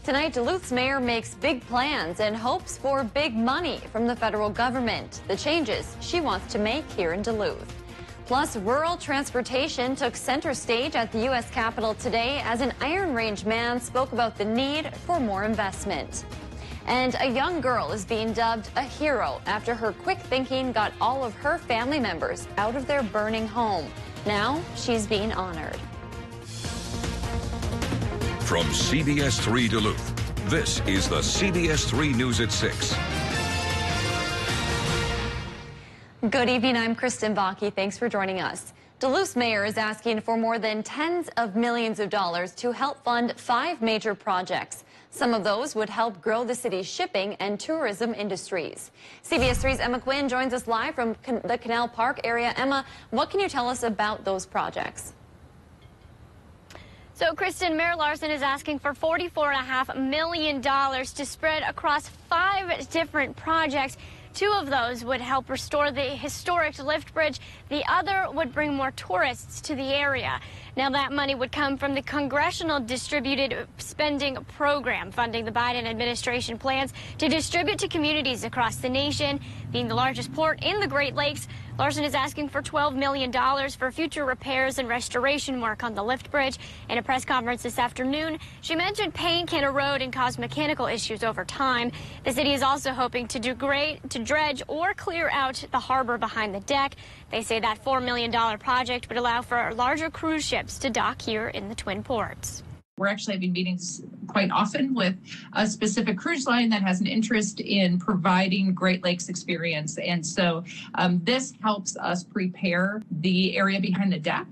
Tonight, Duluth's mayor makes big plans and hopes for big money from the federal government. The changes she wants to make here in Duluth. Plus, rural transportation took center stage at the U.S. Capitol today as an Iron Range man spoke about the need for more investment. And a young girl is being dubbed a hero after her quick thinking got all of her family members out of their burning home. Now she's being honored. From CBS3 Duluth, this is the CBS3 News at 6. Good evening, I'm Kristen Bakke. Thanks for joining us. Duluth's mayor is asking for more than tens of millions of dollars to help fund 5 major projects. Some of those would help grow the city's shipping and tourism industries. CBS3's Emma Quinn joins us live from the Canal Park area. Emma, what can you tell us about those projects? So, Kristen, Mayor Larson is asking for $44.5 million to spread across 5 different projects. 2 of those would help restore the historic lift bridge. The other would bring more tourists to the area. Now, that money would come from the Congressional Distributed Spending Program, funding the Biden administration plans to distribute to communities across the nation. Being the largest port in the Great Lakes, Larson is asking for $12 million for future repairs and restoration work on the lift bridge. In a press conference this afternoon, she mentioned paint can erode and cause mechanical issues over time. The city is also hoping to dredge or clear out the harbor behind the deck. They say that $4 million project would allow for larger cruise ships to dock here in the Twin Ports. We're actually having meetings quite often with a specific cruise line that has an interest in providing Great Lakes experience. And so this helps us prepare the area behind the deck.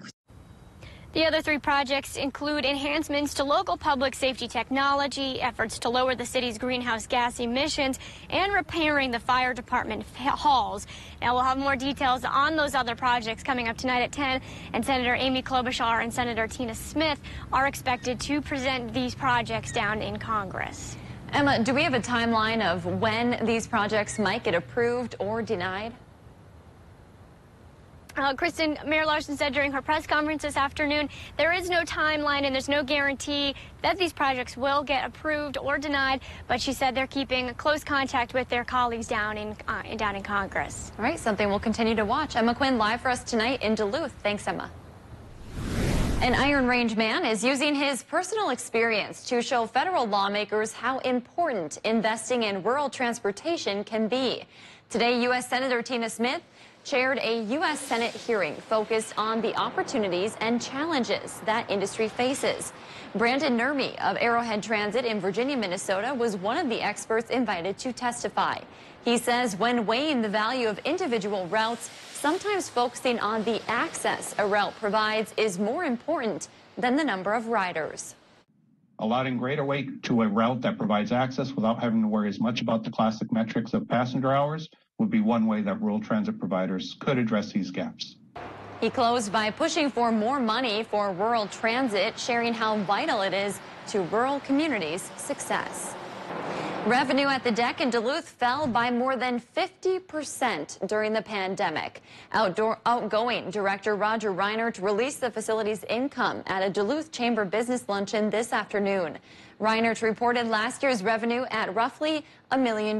The other 3 projects include enhancements to local public safety technology, efforts to lower the city's greenhouse gas emissions, and repairing the fire department halls. Now, we'll have more details on those other projects coming up tonight at 10, and Senator Amy Klobuchar and Senator Tina Smith are expected to present these projects down in Congress. Emma, do we have a timeline of when these projects might get approved or denied? Kristen, Mayor Larson said during her press conference this afternoon, there is no timeline and there's no guarantee that these projects will get approved or denied, but she said they're keeping close contact with their colleagues down in Congress. All right, something we'll continue to watch. Emma Quinn live for us tonight in Duluth. Thanks, Emma. An Iron Range man is using his personal experience to show federal lawmakers how important investing in rural transportation can be. Today, U.S. Senator Tina Smith chaired a U.S. Senate hearing focused on the opportunities and challenges that industry faces. Brandon Nurmi of Arrowhead Transit in Virginia, Minnesota, was one of the experts invited to testify. He says when weighing the value of individual routes, sometimes focusing on the access a route provides is more important than the number of riders. Allotting greater weight to a route that provides access without having to worry as much about the classic metrics of passenger hours would be one way that rural transit providers could address these gaps. He closed by pushing for more money for rural transit, sharing how vital it is to rural communities' success. Revenue at the deck in Duluth fell by more than 50% during the pandemic. Outgoing Director Roger Reinert released the facility's income at a Duluth Chamber Business luncheon this afternoon. Reinert reported last year's revenue at roughly $1 million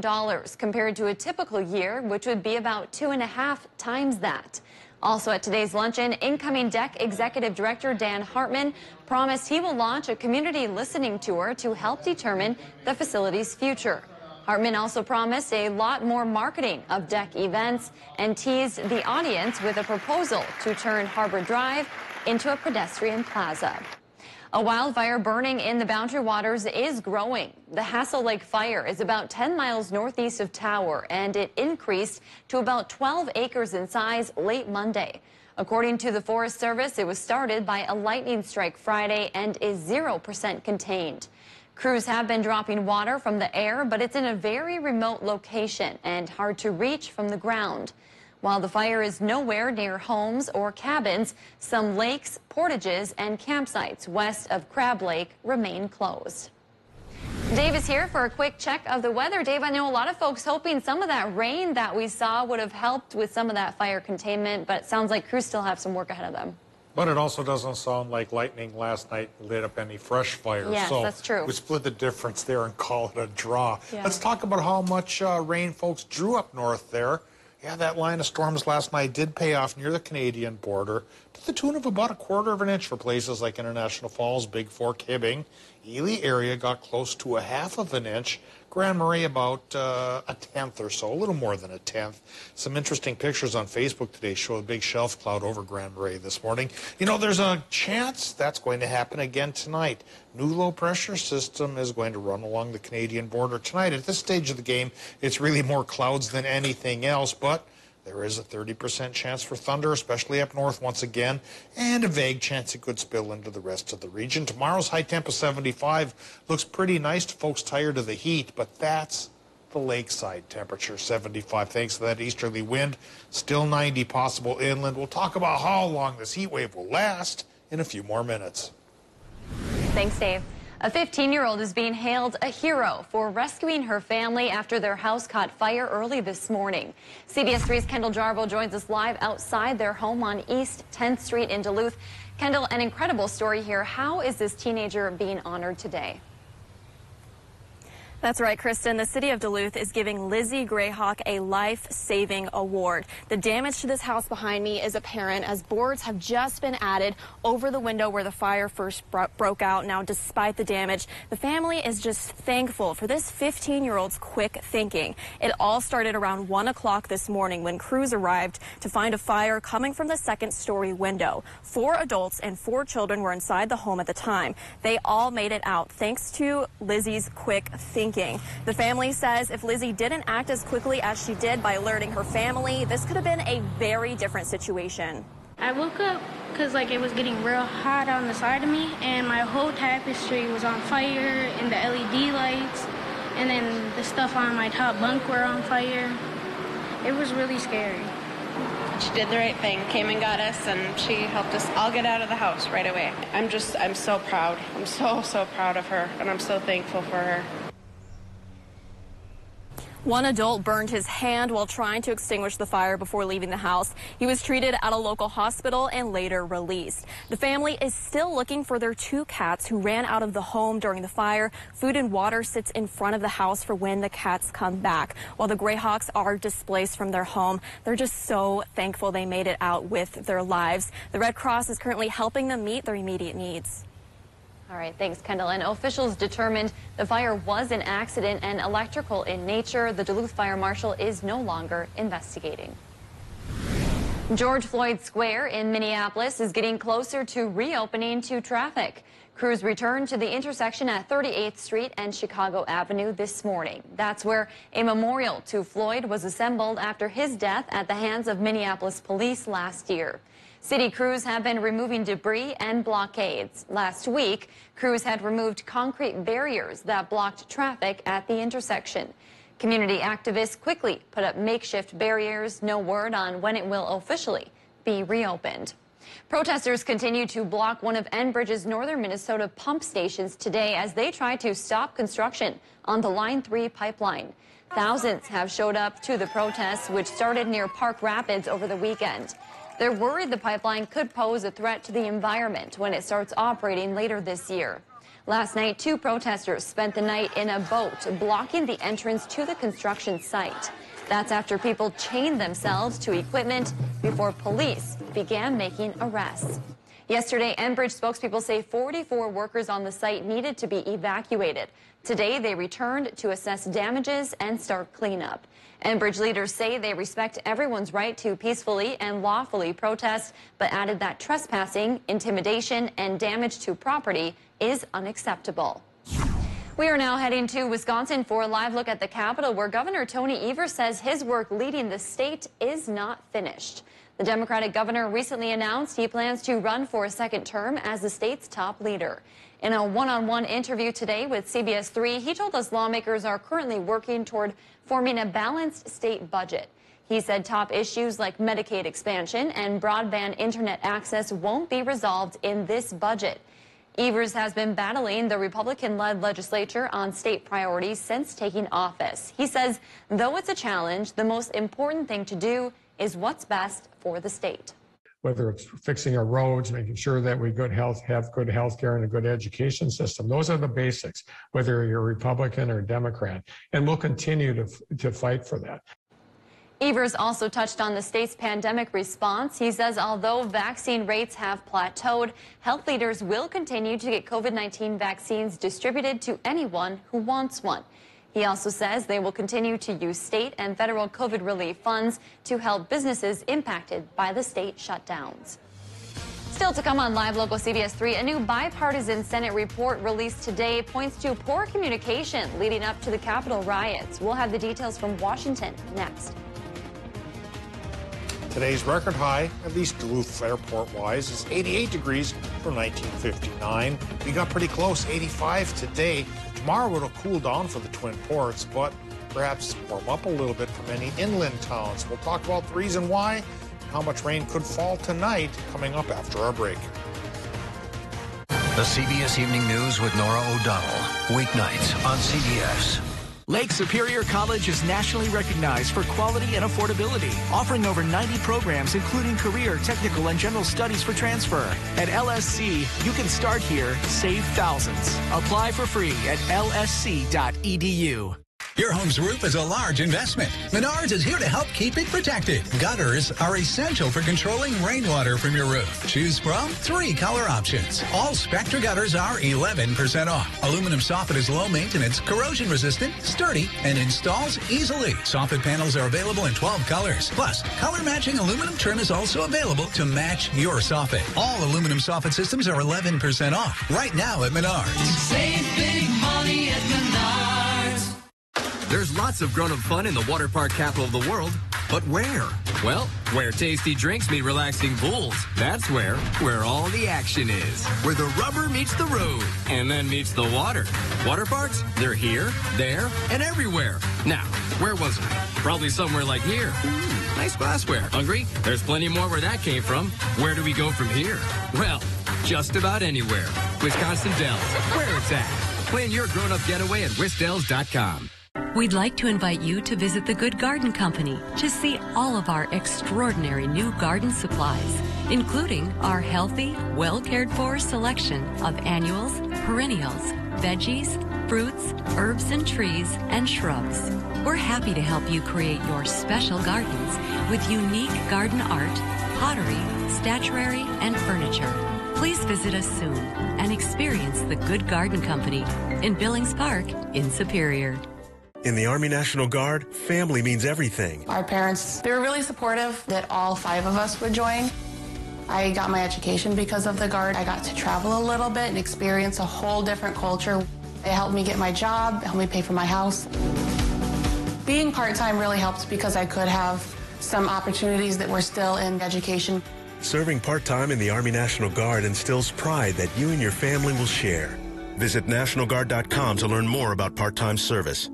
compared to a typical year, which would be about 2.5 times that. Also at today's luncheon, incoming deck executive director Dan Hartman promised he will launch a community listening tour to help determine the facility's future. Hartman also promised a lot more marketing of deck events and teased the audience with a proposal to turn Harbor Drive into a pedestrian plaza. A wildfire burning in the Boundary Waters is growing. The Hassel Lake fire is about 10 miles northeast of Tower, and it increased to about 12 acres in size late Monday. According to the Forest Service, it was started by a lightning strike Friday and is 0% contained. Crews have been dropping water from the air, but it's in a very remote location and hard to reach from the ground. While the fire is nowhere near homes or cabins, some lakes, portages, and campsites west of Crab Lake remain closed. Dave is here for a quick check of the weather. Dave, I know a lot of folks hoping some of that rain that we saw would have helped with some of that fire containment, but it sounds like crews still have some work ahead of them. But it also doesn't sound like lightning last night lit up any fresh fires. Yes, so that's true. We split the difference there and call it a draw. Yeah. Let's talk about how much rain folks drew up north there. Yeah, that line of storms last night did pay off near the Canadian border to the tune of about 1/4 of an inch for places like International Falls, Big Fork, Hibbing. Ely area got close to 1/2 of an inch. Grand Marais about 1/10 or so, a little more than 1/10. Some interesting pictures on Facebook today show a big shelf cloud over Grand Marais this morning. You know, there's a chance that's going to happen again tonight. New low pressure system is going to run along the Canadian border tonight. At this stage of the game, it's really more clouds than anything else, but there is a 30% chance for thunder, especially up north once again, and a vague chance it could spill into the rest of the region. Tomorrow's high temp of 75 looks pretty nice to folks tired of the heat, but that's the lakeside temperature, 75, thanks to that easterly wind. Still 90 possible inland. We'll talk about how long this heat wave will last in a few more minutes. Thanks, Dave. A 15-year-old is being hailed a hero for rescuing her family after their house caught fire early this morning. CBS3's Kendall Jarbo joins us live outside their home on East 10th Street in Duluth. Kendall, an incredible story here. How is this teenager being honored today? That's right, Kristen. The city of Duluth is giving Lizzie Greyhawk a life-saving award. The damage to this house behind me is apparent as boards have just been added over the window where the fire first broke out. Now, despite the damage, the family is just thankful for this 15-year-old's quick thinking. It all started around 1 o'clock this morning when crews arrived to find a fire coming from the second-story window. 4 adults and 4 children were inside the home at the time. They all made it out thanks to Lizzie's quick thinking. The family says if Lizzie didn't act as quickly as she did by alerting her family, this could have been a very different situation. I woke up because it was getting real hot on the side of me, and my whole tapestry was on fire, and the LED lights, and then the stuff on my top bunk were on fire. It was really scary. She did the right thing, came and got us, and she helped us all get out of the house right away. I'm so proud. I'm so proud of her, and I'm so thankful for her. One adult burned his hand while trying to extinguish the fire before leaving the house. He was treated at a local hospital and later released. The family is still looking for their 2 cats who ran out of the home during the fire. Food and water sits in front of the house for when the cats come back. While the Greyhawks are displaced from their home, they're just so thankful they made it out with their lives. The Red Cross is currently helping them meet their immediate needs. All right, thanks, Kendall. And officials determined the fire was an accident and electrical in nature. The Duluth Fire Marshal is no longer investigating. George Floyd Square in Minneapolis is getting closer to reopening to traffic. Crews returned to the intersection at 38th Street and Chicago Avenue this morning. That's where a memorial to Floyd was assembled after his death at the hands of Minneapolis police last year. City crews have been removing debris and blockades. Last week, crews had removed concrete barriers that blocked traffic at the intersection. Community activists quickly put up makeshift barriers. No word on when it will officially be reopened. Protesters continue to block one of Enbridge's northern Minnesota pump stations today as they try to stop construction on the Line 3 pipeline. Thousands have showed up to the protests, which started near Park Rapids over the weekend. They're worried the pipeline could pose a threat to the environment when it starts operating later this year. Last night, 2 protesters spent the night in a boat blocking the entrance to the construction site. That's after people chained themselves to equipment before police began making arrests. Yesterday, Enbridge spokespeople say 44 workers on the site needed to be evacuated. Today, they returned to assess damages and start cleanup. Enbridge leaders say they respect everyone's right to peacefully and lawfully protest, but added that trespassing, intimidation, and damage to property is unacceptable. We are now heading to Wisconsin for a live look at the Capitol, where Governor Tony Evers says his work leading the state is not finished. The Democratic governor recently announced he plans to run for a second term as the state's top leader. In a one-on-one interview today with CBS3, he told us lawmakers are currently working toward forming a balanced state budget. He said top issues like Medicaid expansion and broadband internet access won't be resolved in this budget. Evers has been battling the Republican-led legislature on state priorities since taking office. He says, though it's a challenge, the most important thing to do is what's best for the state. whether it's fixing our roads, making sure that we have good health care and a good education system. Those are the basics, whether you're a Republican or a Democrat, and we'll continue to fight for that. Evers also touched on the state's pandemic response. He says although vaccine rates have plateaued, health leaders will continue to get COVID-19 vaccines distributed to anyone who wants one. He also says they will continue to use state and federal COVID relief funds to help businesses impacted by the state shutdowns. Still to come on Live Local CBS 3, a new bipartisan Senate report released today points to poor communication leading up to the Capitol riots. We'll have the details from Washington next. Today's record high, at least Duluth airport-wise, is 88 degrees from 1959. We got pretty close, 85 today. Tomorrow it'll cool down for the Twin Ports, but perhaps warm up a little bit for many inland towns. We'll talk about the reason why and how much rain could fall tonight coming up after our break. The CBS Evening News with Nora O'Donnell. Weeknights on CBS. Lake Superior College is nationally recognized for quality and affordability, offering over 90 programs, including career, technical, and general studies for transfer. At LSC, you can start here, save thousands. Apply for free at lsc.edu. Your home's roof is a large investment. Menards is here to help keep it protected. Gutters are essential for controlling rainwater from your roof. Choose from 3 color options. All Spectra gutters are 11% off. Aluminum soffit is low maintenance, corrosion resistant, sturdy, and installs easily. Soffit panels are available in 12 colors. Plus, color matching aluminum trim is also available to match your soffit. All aluminum soffit systems are 11% off right now at Menards. Save big money at Menards. There's lots of grown-up fun in the water park capital of the world, but where? Well, where tasty drinks meet relaxing pools. That's where all the action is. Where the rubber meets the road and then meets the water. Water parks, they're here, there, and everywhere. Now, where was I? Probably somewhere like here. Nice glassware. Hungry? There's plenty more where that came from. Where do we go from here? Well, just about anywhere. Wisconsin Dells, where it's at. Plan your grown-up getaway at wisdells.com. We'd like to invite you to visit the Good Garden Company to see all of our extraordinary new garden supplies, including our healthy, well-cared-for selection of annuals, perennials, veggies, fruits, herbs and trees, and shrubs. We're happy to help you create your special gardens with unique garden art, pottery, statuary, and furniture. Please visit us soon and experience the Good Garden Company in Billings Park in Superior. In the Army National Guard, family means everything. Our parents, they were really supportive that all 5 of us would join. I got my education because of the Guard. I got to travel a little bit and experience a whole different culture. It helped me get my job, helped me pay for my house. Being part-time really helped because I could have some opportunities that were still in education. Serving part-time in the Army National Guard instills pride that you and your family will share. Visit NationalGuard.com to learn more about part-time service.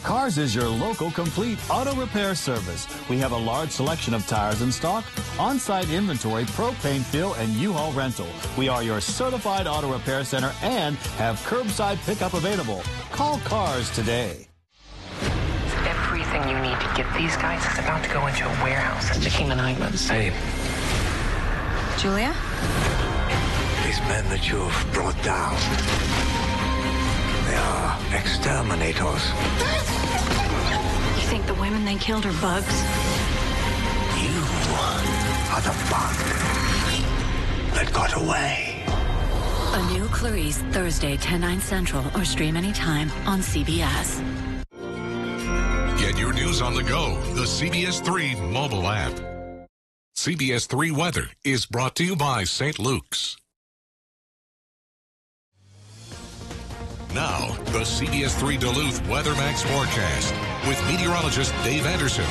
Cars is your local complete auto repair service. We have a large selection of tires in stock, on-site inventory, propane fill, and U-Haul rental. We are your certified auto repair center and have curbside pickup available. Call Cars today. Everything you need to get these guys is about to go into a warehouse. The King and I went insane. Julia? These men that you've brought down, they are exterminators. You think the women they killed are bugs? You are the bug that got away. A new Clarice, Thursday, 10/9 Central, or stream anytime on CBS. Get your news on the go, the CBS3 mobile app. CBS3 Weather is brought to you by St. Luke's. Now, the CBS3 Duluth Weather Max forecast with meteorologist Dave Anderson.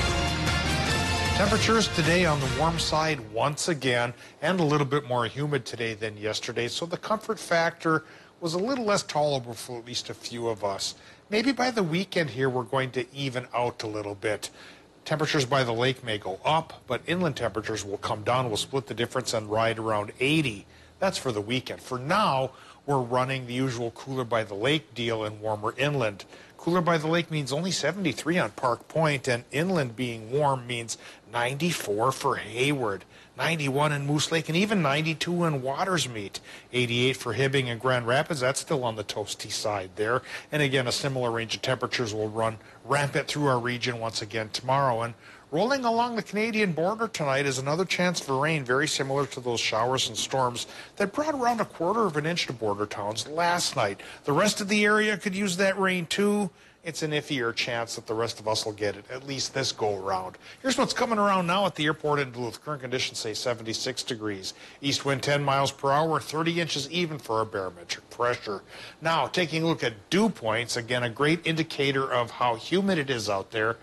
Temperatures today on the warm side once again, and a little bit more humid today than yesterday, so the comfort factor was a little less tolerable for at least a few of us. Maybe by the weekend here we're going to even out a little bit. Temperatures by the lake may go up, but inland temperatures will come down. We'll split the difference and ride around 80. That's for the weekend. For now, we're we're running the usual cooler by the lake deal in warmer inland. Cooler by the lake means only 73 on Park Point, and inland being warm means 94 for Hayward, 91 in Moose Lake, and even 92 in Watersmeet. 88 for Hibbing and Grand Rapids. That's still on the toasty side there. And again, a similar range of temperatures will run rampant through our region once again tomorrow. And rolling along the Canadian border tonight is another chance for rain, very similar to those showers and storms that brought around 1/4 of an inch to border towns last night. The rest of the area could use that rain too. It's an iffier chance that the rest of us will get it, at least this go-around. Here's what's coming around now at the airport in Duluth. Current conditions say 76 degrees. East wind 10 miles per hour, 30 inches even for our barometric pressure. Now, taking a look at dew points, again, a great indicator of how humid it is out there.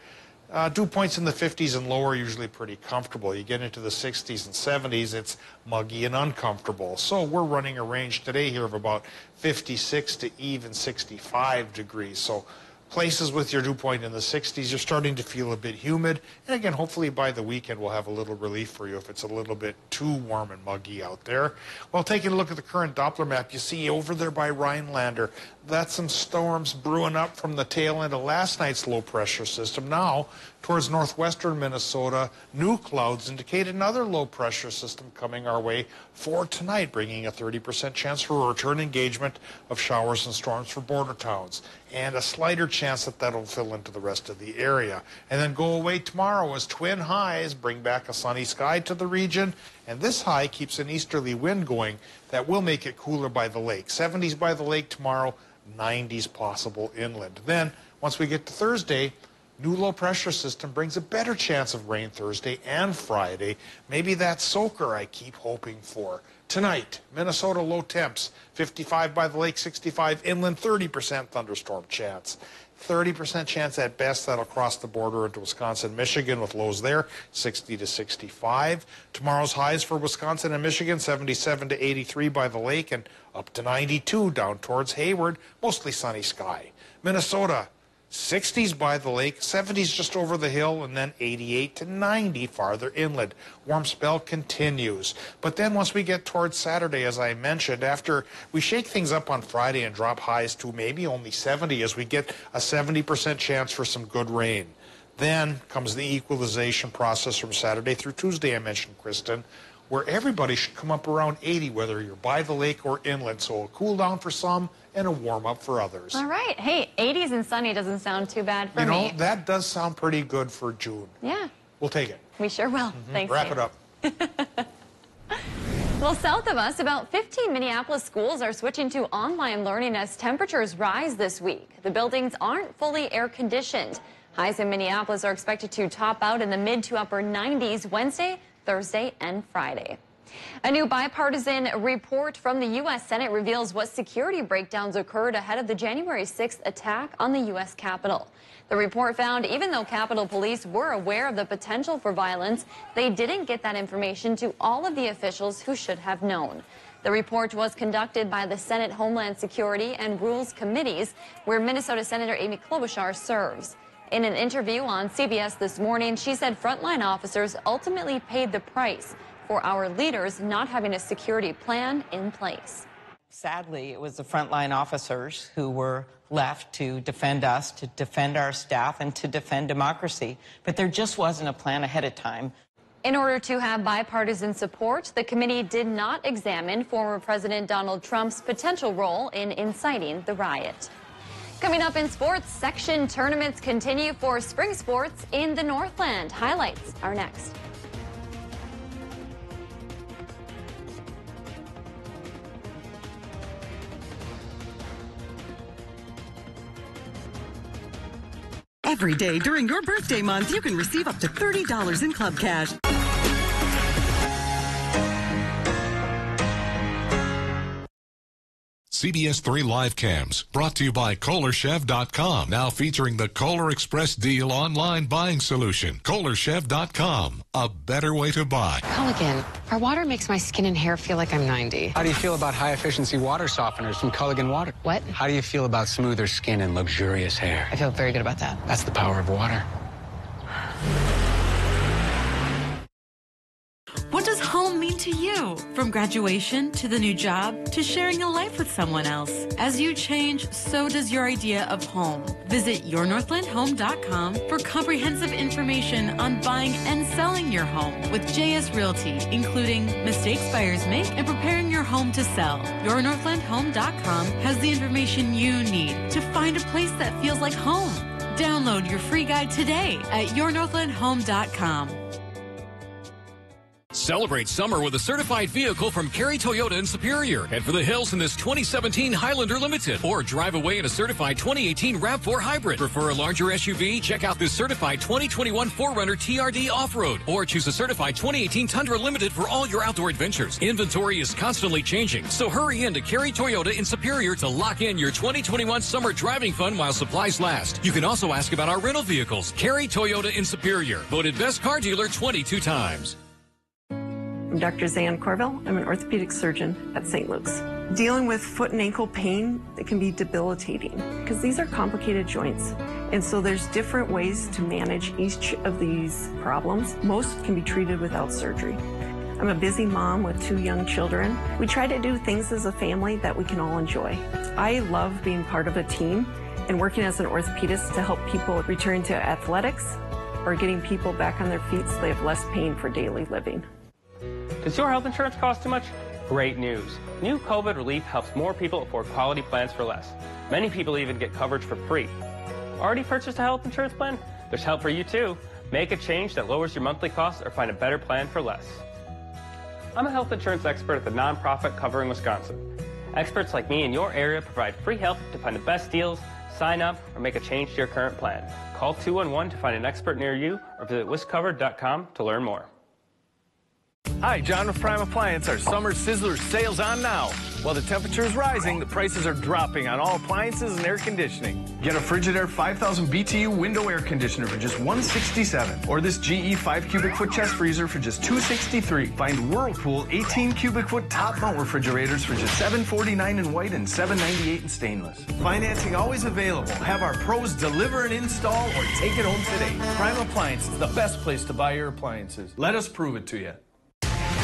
Dew points in the 50s and lower are usually pretty comfortable. You get into the 60s and 70s, it's muggy and uncomfortable. So we're running a range today here of about 56 to even 65 degrees. So places with your dew point in the 60s, you're starting to feel a bit humid. And again, hopefully by the weekend, we'll have a little relief for you if it's a little bit too warm and muggy out there. Well, taking a look at the current Doppler map, you see over there by Rhinelander, that's some storms brewing up from the tail end of last night's low pressure system. Now, towards northwestern Minnesota, new clouds indicate another low pressure system coming our way for tonight, bringing a 30% chance for a return engagement of showers and storms for border towns, and a slighter chance that that'll fill into the rest of the area. And then go away tomorrow as twin highs bring back a sunny sky to the region, and this high keeps an easterly wind going that will make it cooler by the lake. 70s by the lake tomorrow, 90s possible inland. Then, once we get to Thursday, new low pressure system brings a better chance of rain Thursday and Friday. Maybe that soaker I keep hoping for. Tonight, Minnesota low temps, 55 by the lake, 65 inland, 30% thunderstorm chance. 30% chance at best that'll cross the border into Wisconsin, Michigan with lows there, 60 to 65. Tomorrow's highs for Wisconsin and Michigan, 77 to 83 by the lake and up to 92 down towards Hayward, mostly sunny sky. Minnesota, 60s by the lake, 70s just over the hill, and then 88 to 90 farther inland. Warm spell continues. But then once we get towards Saturday, as I mentioned, after we shake things up on Friday and drop highs to maybe only 70 as we get a 70% chance for some good rain. Then comes the equalization process from Saturday through Tuesday, I mentioned, Kristen, where everybody should come up around 80, whether you're by the lake or inland. So a cool down for some and a warm up for others. All right. Hey, 80s and sunny doesn't sound too bad for me. You know, that does sound pretty good for June. Yeah. We'll take it. We sure will. Thanks, Wrap Dave. it up. Well, south of us, about 15 Minneapolis schools are switching to online learning as temperatures rise this week. The buildings aren't fully air conditioned. Highs in Minneapolis are expected to top out in the mid to upper 90s Wednesday, Thursday, and Friday. A new bipartisan report from the U.S. Senate reveals what security breakdowns occurred ahead of the January 6th attack on the U.S. Capitol. The report found even though Capitol Police were aware of the potential for violence, they didn't get that information to all of the officials who should have known. The report was conducted by the Senate Homeland Security and Rules Committees, where Minnesota Senator Amy Klobuchar serves. In an interview on CBS this morning, she said frontline officers ultimately paid the price for our leaders not having a security plan in place. Sadly, it was the frontline officers who were left to defend us, to defend our staff, and to defend democracy. But there just wasn't a plan ahead of time. In order to have bipartisan support, the committee did not examine former President Donald Trump's potential role in inciting the riot. Coming up in sports, section tournaments continue for spring sports in the Northland. Highlights are next. Every day during your birthday month, you can receive up to $30 in club cash. CBS3 Live Cams, brought to you by KohlerChef.com, now featuring the Kohler Express Deal online buying solution. KohlerChef.com, a better way to buy. Culligan, our water makes my skin and hair feel like I'm 90. How do you feel about high-efficiency water softeners from Culligan Water? What? How do you feel about smoother skin and luxurious hair? I feel very good about that. That's the power of water. What does home mean to you. From graduation to the new job to sharing a life with someone else. As you change, so does your idea of home. Visit yournorthlandhome.com for comprehensive information on buying and selling your home with JS Realty, including mistakes buyers make and preparing your home to sell. Yournorthlandhome.com has the information you need to find a place that feels like home. Download your free guide today at yournorthlandhome.com. Celebrate summer with a certified vehicle from Cary Toyota in Superior. Head for the hills in this 2017 Highlander Limited or drive away in a certified 2018 RAV4 Hybrid. Prefer a larger SUV? Check out this certified 2021 4Runner TRD Off-Road or choose a certified 2018 Tundra Limited for all your outdoor adventures. Inventory is constantly changing, so hurry in to Cary Toyota in Superior to lock in your 2021 summer driving fun while supplies last. You can also ask about our rental vehicles. Cary Toyota in Superior, voted best car dealer 22 times. I'm Dr. Zan Corville. I'm an orthopedic surgeon at St. Luke's. Dealing with foot and ankle pain, it can be debilitating because these are complicated joints. And so there's different ways to manage each of these problems. Most can be treated without surgery. I'm a busy mom with 2 young children. We try to do things as a family that we can all enjoy. I love being part of a team and working as an orthopedist to help people return to athletics or getting people back on their feet so they have less pain for daily living. Does your health insurance cost too much? Great news. New COVID relief helps more people afford quality plans for less. Many people even get coverage for free. Already purchased a health insurance plan? There's help for you too. Make a change that lowers your monthly costs or find a better plan for less. I'm a health insurance expert at the nonprofit Covering Wisconsin. Experts like me in your area provide free help to find the best deals, sign up, or make a change to your current plan. Call 211 to find an expert near you or visit wiscovered.com to learn more. Hi, John with Prime Appliance. Our summer sizzler sale's on now. While the temperature is rising, the prices are dropping on all appliances and air conditioning. Get a Frigidaire 5000 BTU window air conditioner for just $167, or this GE 5 cubic foot chest freezer for just $263. Find Whirlpool 18 cubic foot top mount refrigerators for just $749 in white and $798 in stainless. Financing always available. Have our pros deliver and install or take it home today. Prime Appliance is the best place to buy your appliances. Let us prove it to you.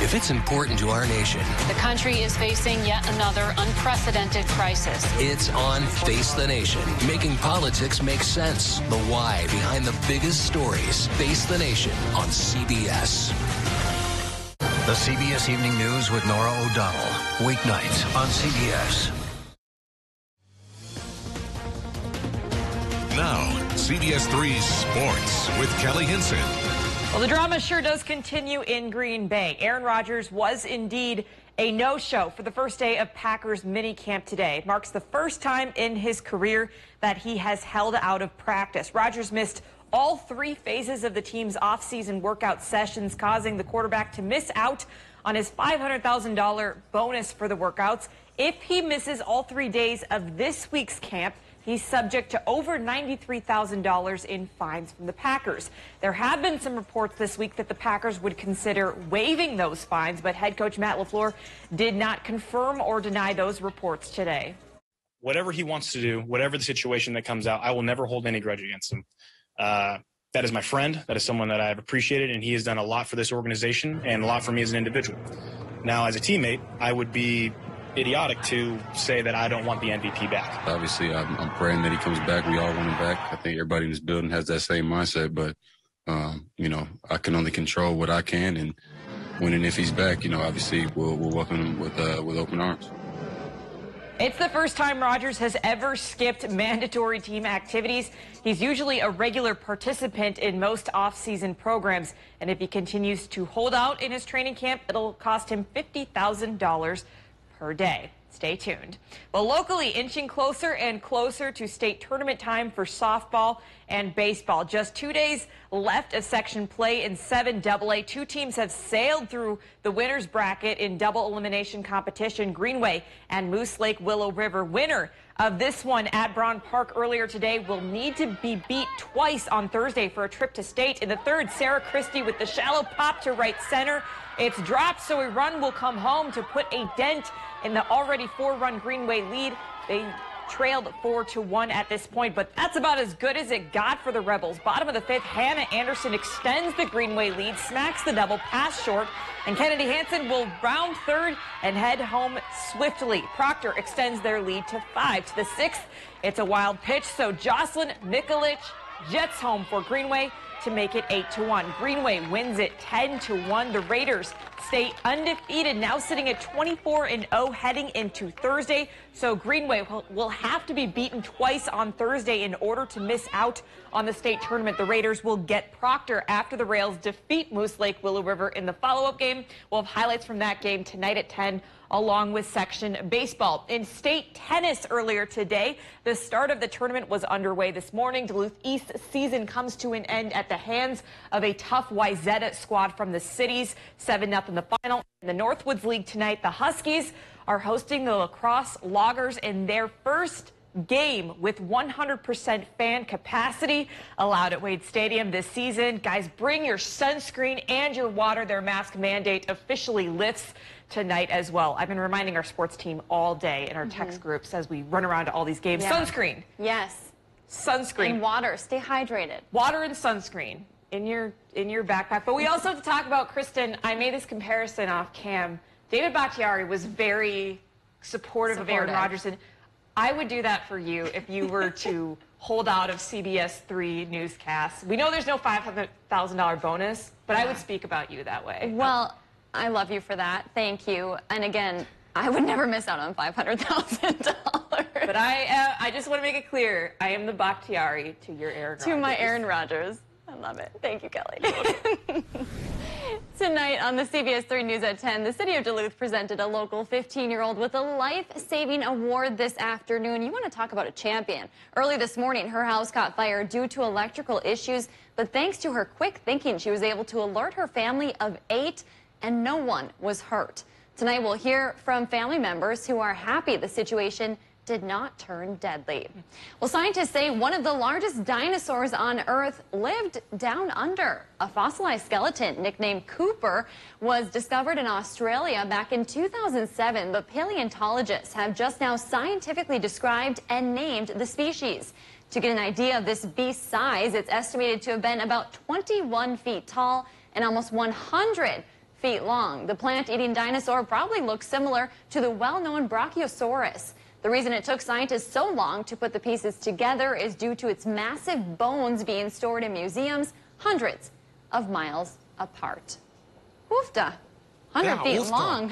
If it's important to our nation, the country is facing yet another unprecedented crisis. it's on Face the Nation, making politics make sense. The why behind the biggest stories. Face the Nation on CBS. The CBS Evening News with Nora O'Donnell. Weeknights on CBS. Now, CBS3 Sports with Kelly Hinson. Well, the drama sure does continue in Green Bay. Aaron Rodgers was indeed a no-show for the first day of Packers minicamp today. It marks the first time in his career that he has held out of practice. Rodgers missed all 3 phases of the team's off-season workout sessions, causing the quarterback to miss out on his $500,000 bonus for the workouts. If he misses all 3 days of this week's camp, he's subject to over $93,000 in fines from the Packers. There have been some reports this week that the Packers would consider waiving those fines, but head coach Matt LaFleur did not confirm or deny those reports today. Whatever he wants to do, whatever the situation that comes out, I will never hold any grudge against him. That is my friend. That is someone that I have appreciated, and he has done a lot for this organization and a lot for me as an individual. Now, as a teammate, I would be idiotic to say that I don't want the MVP back. Obviously, I'm praying that he comes back. We all want him back. I think everybody in this building has that same mindset, but, I can only control what I can, and when and if he's back, obviously we'll welcome him with open arms. It's the first time Rodgers has ever skipped mandatory team activities. He's usually a regular participant in most off-season programs, and if he continues to hold out in his training camp, it'll cost him $50,000 per day. Stay tuned. Well, locally, inching closer and closer to state tournament time for softball and baseball. Just 2 days left of section play in 7AA. 2 teams have sailed through the winner's bracket in double elimination competition. Greenway and Moose Lake Willow River. Winner of this one at Braun Park earlier today will need to be beat twice on Thursday for a trip to state. In the third, Sarah Christie with the shallow pop to right center. It's dropped, so a run will come home to put a dent in the already 4-run Greenway lead. They trailed 4-1 at this point, but that's about as good as it got for the Rebels. Bottom of the 5th, Hannah Anderson extends the Greenway lead, smacks the double, pass short, and Kennedy Hansen will round 3rd and head home swiftly. Proctor extends their lead to 5. To the 6th, it's a wild pitch, so Jocelyn Mikulich jets home for Greenway to make it 8-1. Greenway wins it 10-1. The Raiders stay undefeated, now sitting at 24-0 heading into Thursday. So Greenway will have to be beaten twice on Thursday in order to miss out on the state tournament. The Raiders will get Proctor after the Rails defeat Moose Lake Willow River in the follow-up game. We'll have highlights from that game tonight at 10, along with section baseball. In state tennis earlier today, the start of the tournament was underway this morning. Duluth East season comes to an end at the hands of a tough Wayzata squad from the cities. 7-0 in the final. In the Northwoods League tonight, the Huskies are hosting the Lacrosse Loggers in their first game with 100% fan capacity allowed at Wade Stadium this season. Guys, bring your sunscreen and your water. Their mask mandate officially lifts tonight as well. I've been reminding our sports team all day in our text groups as we run around to all these games. Yeah. Sunscreen. Yes. Sunscreen. And water. Stay hydrated. Water and sunscreen in your backpack. But we also have to talk about, Kristen, I made this comparison off cam. David Bakhtiari was very supportive of Aaron Rodgers. And I would do that for you if you were to hold out of CBS3 Newscast. We know there's no $500,000 bonus, but I would speak about you that way. Well, I love you for that. Thank you. And again, I would never miss out on $500,000. But I just want to make it clear, I am the Bakhtiari to your Aaron Rodgers. To my Aaron Rodgers. I love it. Thank you, Kelly. Tonight on the CBS3 News at 10, the city of Duluth presented a local 15-year-old with a life-saving award this afternoon. You want to talk about a champion. Early this morning, her house caught fire due to electrical issues, but thanks to her quick thinking, she was able to alert her family of 8, and no one was hurt. Tonight, we'll hear from family members who are happy the situation did not turn deadly. Well, scientists say one of the largest dinosaurs on Earth lived down under. A fossilized skeleton nicknamed Cooper was discovered in Australia back in 2007, but paleontologists have just now scientifically described and named the species. To get an idea of this beast's size, it's estimated to have been about 21 feet tall and almost 100 feet long. The plant-eating dinosaur probably looks similar to the well-known Brachiosaurus. The reason it took scientists so long to put the pieces together is due to its massive bones being stored in museums hundreds of miles apart. Oofda. 100 feet long.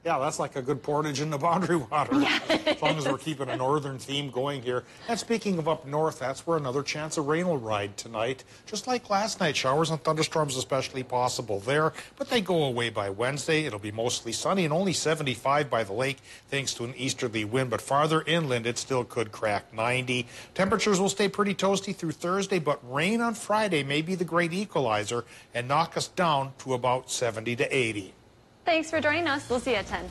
Yeah, that's like a good portage in the Boundary Water. Yeah. As long as we're keeping a northern theme going here. And speaking of up north, that's where another chance of rain will ride tonight. Just like last night, showers and thunderstorms especially possible there, but they go away by Wednesday. It'll be mostly sunny and only 75 by the lake thanks to an easterly wind, but farther inland it still could crack 90. Temperatures will stay pretty toasty through Thursday, but rain on Friday may be the great equalizer and knock us down to about 70 to 80. Thanks for joining us. We'll see you at 10.